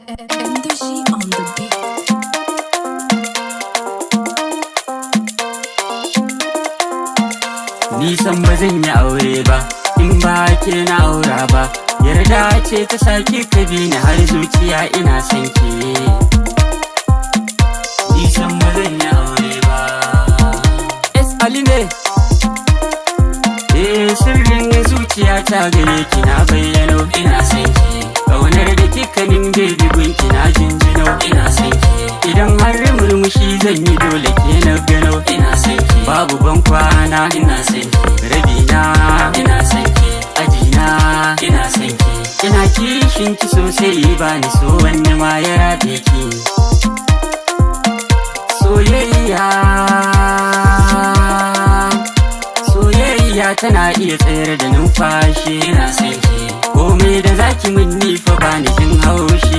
Energy on the beat. Nisan ba zan yi aure ba, in ba ke na aura ba. Yarda ce ta sake ka bi ni har zuciya ina son ki. Nisan ba zan yi aure ba. Ali ne. Sirrin zuciya ta gare ki na bayyano ina son ki. Ƙaunar da kikanin baby gunki na jinjino ina son ki. Idan har murmushi zan yi dole ke na gano ina son ki. Babu ban kwana ina son ki. Rabina ina son ki. Ajina ina son ki. Ina kishin ki sosai ba ni so wani ma ya rabe ki. Soyayya tana iya tsayar da numfashi ina son ki. Komai da zaki min ni fa ba ni jin haushi.